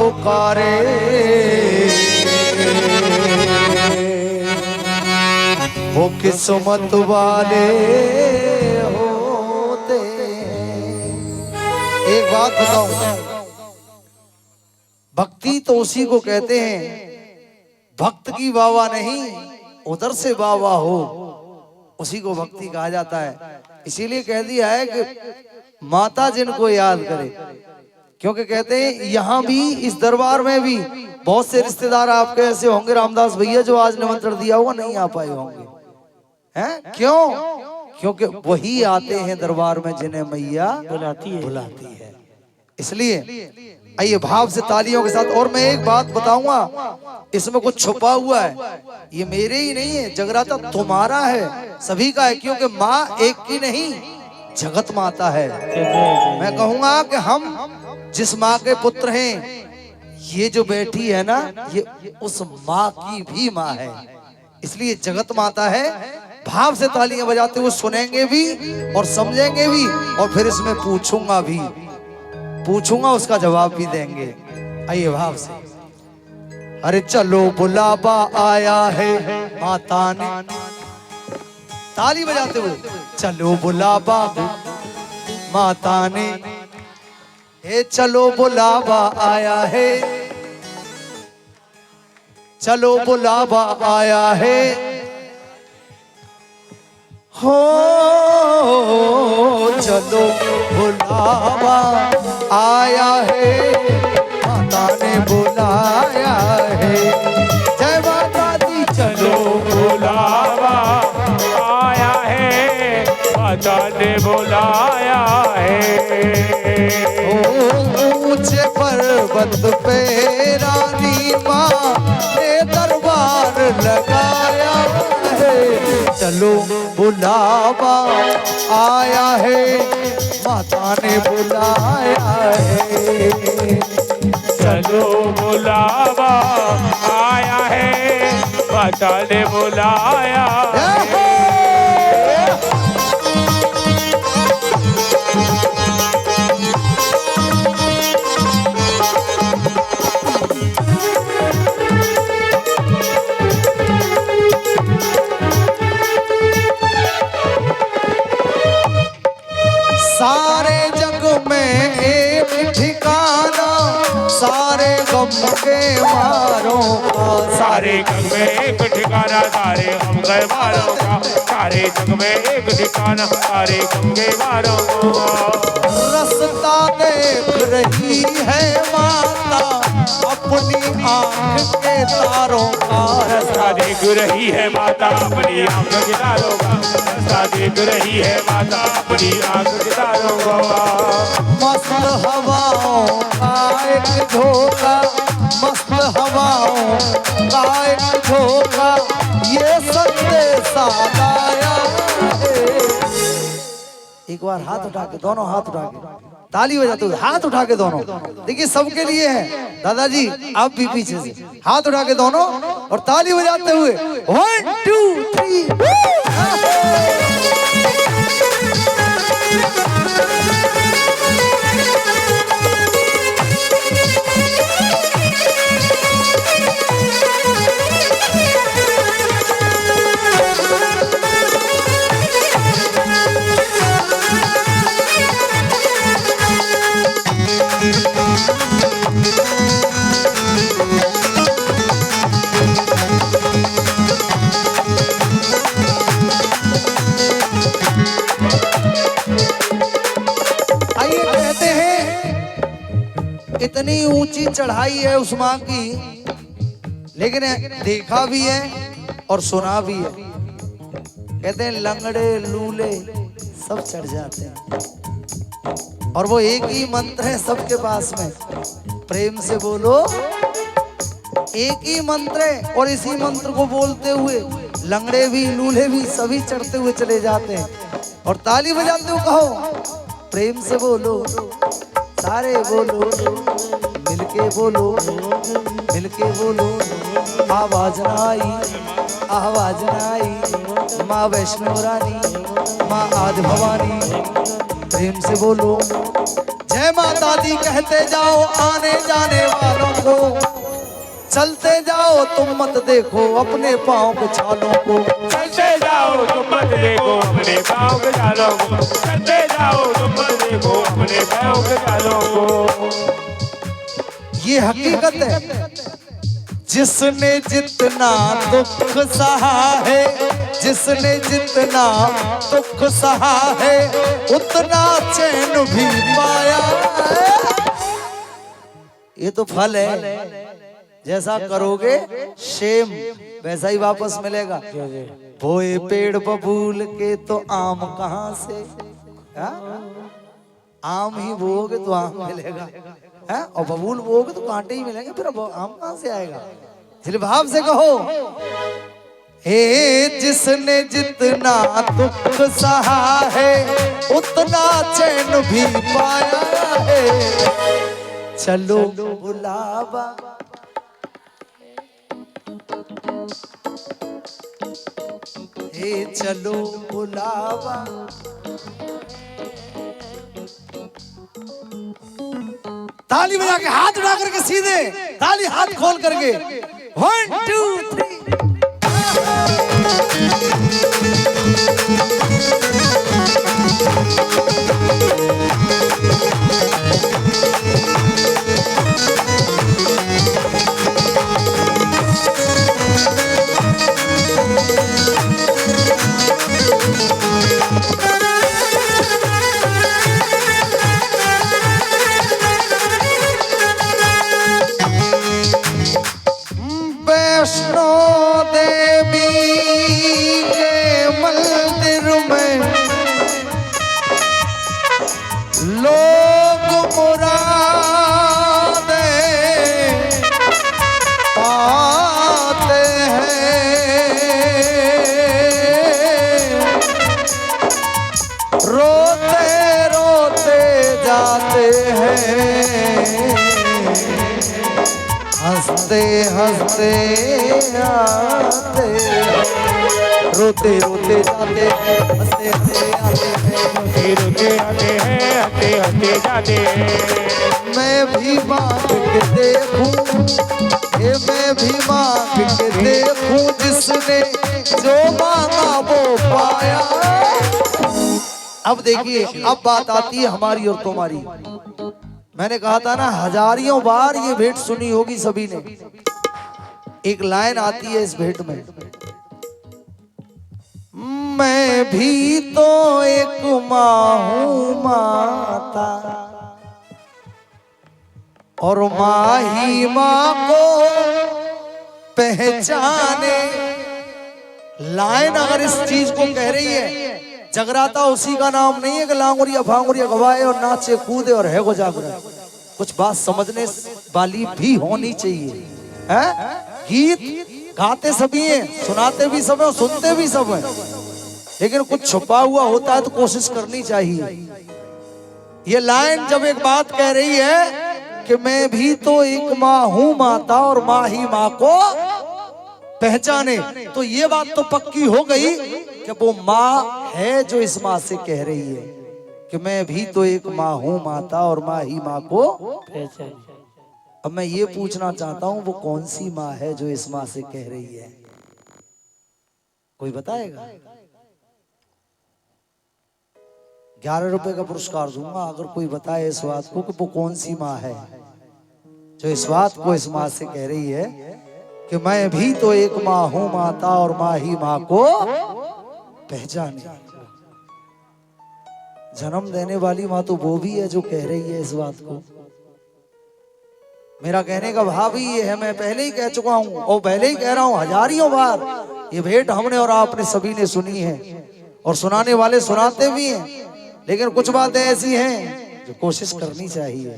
पुकारे, वो किस्मत वाले होते। एक बात बताऊं, भक्ति तो उसी को कहते हैं, भक्त की वावा नहीं, उधर से वावा हो, उसी को भक्ति कहा जाता है। इसीलिए कह दिया है कि माता जिनको याद करे, क्योंकि कहते हैं यहाँ भी इस दरबार में भी बहुत से रिश्तेदार आपके ऐसे होंगे रामदास भैया जो आज निमंत्रण दिया हुआ नहीं आ पाए होंगे, हैं? क्यों? क्योंकि वही आते हैं दरबार में जिन्हें मैया बुलाती है। इसलिए आइए भाव से तालियों के साथ। और मैं एक बात बताऊंगा, इसमें कुछ छुपा हुआ है, ये मेरे ही नहीं है, जगराता तुम्हारा है, सभी का है, क्योंकि माँ एक की नहीं, जगत माता है। मैं कहूंगा कि हम जिस माँ के पुत्र हैं, ये जो बैठी है ना, ये उस माँ की भी माँ है, इसलिए जगत माता है। भाव से तालियां बजाते हुए सुनेंगे भी और समझेंगे भी, और फिर इसमें पूछूंगा उसका जवाब भी देंगे। आइए भाव से। अरे चलो बुलावा आया है माता ने, ताली बजाते हुए, चलो बुलावा माता ने, हे चलो बुलावा आया है, चलो बुलावा आया है, हो चलो बुलावा आया है, माता ने बुलाया है। जय माता दी। चलो बुलावा आया है, माता ने बुलाया है। ऊंचे पर्वत पे रानी माँ ने दरबार लगाया है, चलो बुलावा आया है, माता ने बुलाया है। चलो बुलावा आया है, माता ने बुलाया है। सारे जग में एक ठिकाना, सारे गम के मारों का, सारे जग में एक ठिकाना, सारे गम के मारों का, सारे जग में एक ठिकाना, सारे गम के मारों का। रास्ता देख रही है माता अपनी आँख के तारों का, रास्ता देख रही है माता अपनी आँख के तारों का, रास्ता देख रही है माता अपनी आँख के तारों का। मस्त हवाओं का एक झोंका, मस्त हवाओं का एक झोंका, ये संदेश आया है। एक बार हाथ उठा के, दोनों हाथ उठा के ताली बजाते हुए, हाथ उठा के दोनों, देखिए सबके लिए है। दादाजी आप भी पीछे से हाथ उठा के दोनों और ताली बजाते हुए 1 2 3। इतनी ऊंची चढ़ाई है उस माँ की, लेकिन देखा भी है और सुना भी है। कहते हैं लंगड़े लूले सब चढ़ जाते हैं, और वो एक ही मंत्र है सबके पास में, प्रेम से बोलो। एक ही मंत्र है और इसी मंत्र को बोलते हुए लंगड़े भी लूले भी सभी चढ़ते हुए चले जाते हैं। और ताली बजाते हुए कहो प्रेम से बोलो, सारे बोलो, मिलके बोलो, मिलके बोलो। आवाज ना आई, आवाज ना आई, माँ वैष्णो रानी, माँ आदि भवानी, प्रेम से बोलो जय माता दी कहते जाओ आने जाने वालों को, चलते जाओ तुम मत देखो अपने पाँव के छालों को, चलते जाओ तुम मत देखो अपने पाँव के छालों को, चलते जाओ तुम मत देखो अपने पाँव के छालों को। ये हकीकत है। जिसने जितना दुख सहा है, जिसने जितना दुख सहा है, उतना चैन भी पाया है। ये तो फल है, जैसा करोगे सेम वैसा ही वापस मिलेगा। बोए पेड़ बबूल के तो आम कहाँ से, हा? आम ही बोओगे तो आम मिलेगा, है? और बबूल बोओगे तो कांटे ही मिलेंगे, फिर आम कहाँ से आएगा? इसलिए भाव से कहो हे जिसने जितना दुख सहा है, उतना चैन भी पाया है। चलो बुलावा हे चलो बुलावा, ताली बजा के हाथ उठा करके सीधे ताली हाथ खोल करके 1 2 3 वैष्णो देवी के मंदिर में लोग मुरादे पाते हैं, रोते रोते जाते हैं, हंसते हंसते आते, रोते रोते जाते हैं, हंसते हंसते आते हैं, रोते आते हैं, हंसते हंसते जाते हैं। मैं भी मांग के देखूं, ये मैं भी मांग के देखूं, जिसने जो मांगा वो पाया। अब देखिए, अब बात आती है हमारी और तुम्हारी। मैंने कहा था ना, हजारियों बार ये भेंट सुनी होगी सभी ने। एक लाइन आती है इस भेंट में, मैं भी तो एक माँ हूँ माता, और माँ ही माँ को पहचाने। लाइन अगर इस चीज को कह रही है, जगराता उसी का नाम नहीं है कि लांगुरिया भांगुरिया गवाए और नाचे कूदे और है को जागरा। कुछ बात समझने वाली भी होनी चाहिए, है? गीत गाते सभी हैं, सुनाते भी सब हैं और सुनते भी सब हैं, लेकिन कुछ छुपा हुआ होता है तो कोशिश करनी चाहिए। ये लाइन जब एक बात कह रही है कि मैं भी तो एक माँ हूँ माता, और माँ ही माँ को पहचाने, तो ये बात तो पक्की हो गई कि वो माँ है जो इस माँ से कह रही है कि मैं भी तो एक माँ हूँ माता, और माँ ही माँ को पहचाने। अब मैं ये पूछना चाहता हूँ, वो कौन सी माँ है जो इस माँ से कह रही है? कोई बताएगा? 11 रुपए का पुरस्कार दूंगा अगर कोई बताए इस बात को कि वो कौन सी माँ है जो इस बात को इस माँ से कह रही है कि मैं भी तो एक माँ हूँ माता, और माँ ही माँ को पहचाने। जन्म देने वाली माँ तो वो भी है जो कह रही है इस बात को। मेरा कहने का भाव ही ये है, मैं पहले ही कह चुका हूँ और पहले ही कह रहा हूँ हजारियों बार, ये भेंट हमने और आपने सभी ने सुनी है और सुनाने वाले सुनाते भी हैं, लेकिन कुछ बातें ऐसी हैं जो कोशिश करनी चाहिए।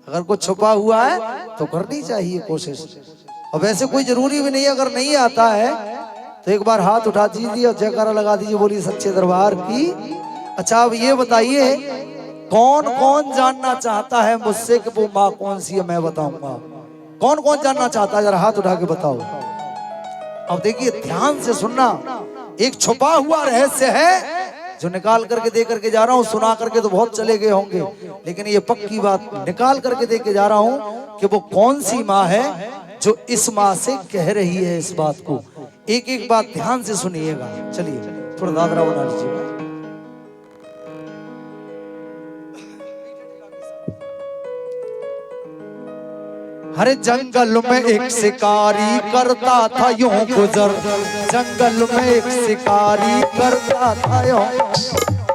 अगर कुछ छुपा हुआ है तो करनी चाहिए कोशिश। और वैसे कोई जरूरी भी नहीं, अगर नहीं आता है तो एक बार हाथ उठा दीजिए और जयकारा लगा दीजिए, बोलिए सच्चे दरबार की। अच्छा, अब ये बताइए कौन कौन जानना चाहता है मुझसे कि वो माँ कौन सी है? मैं बताऊंगा। कौन कौन जानना चाहता है, जरा हाथ उठा के बताओ। अब देखिए ध्यान से सुनना, एक छुपा हुआ रहस्य है जो निकाल करके दे करके जा रहा हूँ, सुना करके तो बहुत चले गए होंगे, लेकिन ये पक्की बात निकाल करके दे के जा रहा हूँ कि वो कौन सी माँ है जो इस माँ से कह रही है इस बात को। एक एक बात ध्यान से सुनिएगा। चलिए थोड़ा दादरा बना लीजिएगा। हरे जंगल में एक शिकारी करता था यूं गुजर, जंगल में एक शिकारी करता था यूं